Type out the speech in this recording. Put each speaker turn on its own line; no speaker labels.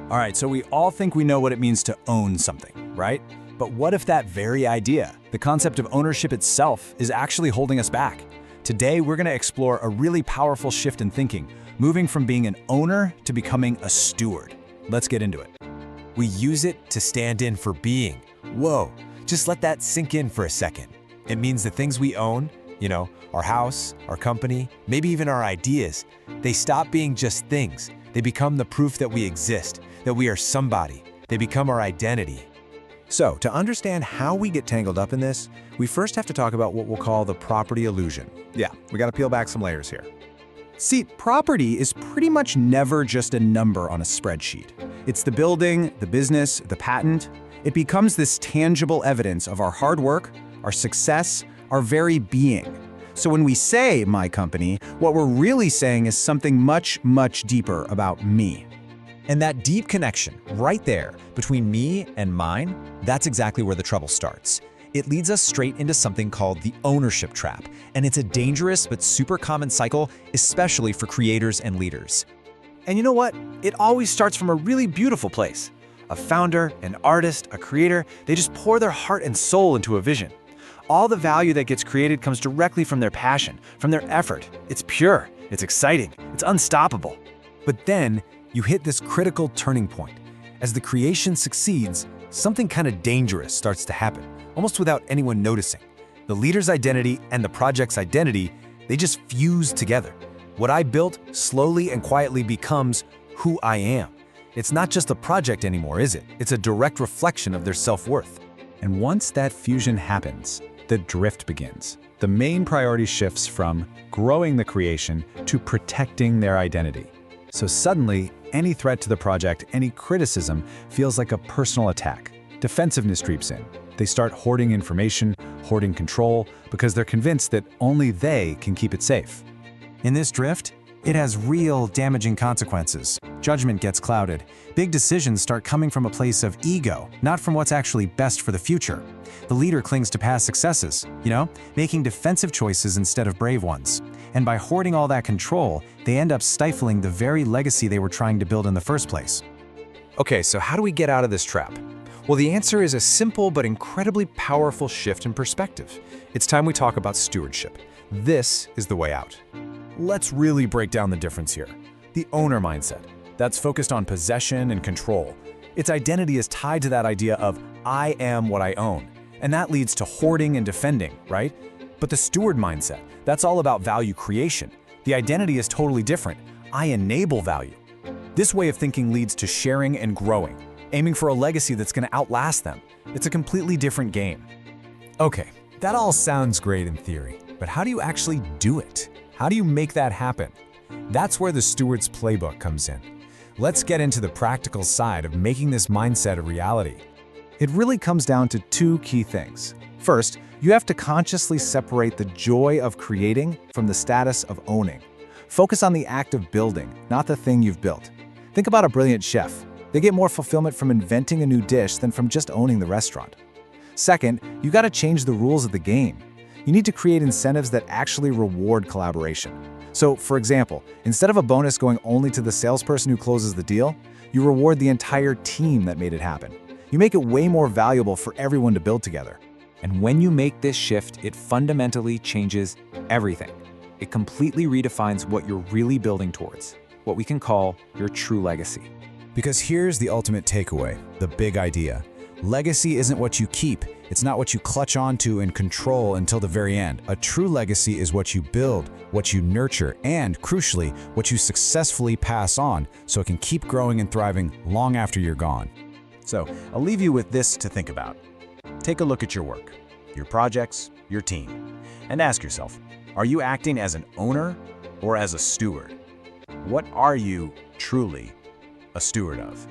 All right, so we all think we know what it means to own something, right? But what if that very idea, the concept of ownership itself, is actually holding us back? Today, we're going to explore a really powerful shift in thinking, moving from being an owner to becoming a steward. Let's get into it.
We use it to stand in for being. Whoa, just let that sink in for a second. It means the things we own, our house, our company, maybe even our ideas, they stop being just things. They become the proof that we exist, that we are somebody. They become our identity.
So, to understand how we get tangled up in this, we first have to talk about what we'll call the property illusion. Yeah, we gotta peel back some layers here.
See, property is pretty much never just a number on a spreadsheet. It's the building, the business, the patent. It becomes this tangible evidence of our hard work, our success, our very being. So when we say my company, what we're really saying is something much, much deeper about me.
And that deep connection right there between me and mine, that's exactly where the trouble starts. It leads us straight into something called the ownership trap, and it's a dangerous but super common cycle, especially for creators and leaders.
And you know what? It always starts from a really beautiful place. A founder, an artist, a creator, they just pour their heart and soul into a vision. All the value that gets created comes directly from their passion, from their effort. It's pure, it's exciting, it's unstoppable.
But then you hit this critical turning point. As the creation succeeds, something kind of dangerous starts to happen, almost without anyone noticing. The leader's identity and the project's identity, they just fuse together. What I built slowly and quietly becomes who I am. It's not just a project anymore, is it? It's a direct reflection of their self-worth.
And once that fusion happens, the drift begins. The main priority shifts from growing the creation to protecting their identity. So suddenly, any threat to the project, any criticism feels like a personal attack. Defensiveness creeps in. They start hoarding information, hoarding control, because they're convinced that only they can keep it safe.
In this drift, it has real damaging consequences. Judgment gets clouded. Big decisions start coming from a place of ego, not from what's actually best for the future. The leader clings to past successes, making defensive choices instead of brave ones. And by hoarding all that control, they end up stifling the very legacy they were trying to build in the first place.
Okay, so how do we get out of this trap? Well, the answer is a simple but incredibly powerful shift in perspective. It's time we talk about stewardship. This is the way out.
Let's really break down the difference here. The owner mindset, that's focused on possession and control. Its identity is tied to that idea of I am what I own, and that leads to hoarding and defending, right? But the steward mindset, that's all about value creation. The identity is totally different. I enable value. This way of thinking leads to sharing and growing, aiming for a legacy that's going to outlast them. It's a completely different game.
Okay, that all sounds great in theory, but how do you actually do it? How do you make that happen? That's where the steward's playbook comes in. Let's get into the practical side of making this mindset a reality.
It really comes down to two key things. First, you have to consciously separate the joy of creating from the status of owning. Focus on the act of building, not the thing you've built. Think about a brilliant chef. They get more fulfillment from inventing a new dish than from just owning the restaurant. Second, you got to change the rules of the game. You need to create incentives that actually reward collaboration. So, for example, instead of a bonus going only to the salesperson who closes the deal, you reward the entire team that made it happen. You make it way more valuable for everyone to build together.
And when you make this shift, it fundamentally changes everything. It completely redefines what you're really building towards, what we can call your true legacy.
Because here's the ultimate takeaway, the big idea. Legacy isn't what you keep. It's not what you clutch onto and control until the very end. A true legacy is what you build, what you nurture, and, crucially, what you successfully pass on so it can keep growing and thriving long after you're gone.
So, I'll leave you with this to think about. Take a look at your work, your projects, your team, and ask yourself, are you acting as an owner or as a steward? What are you truly a steward of?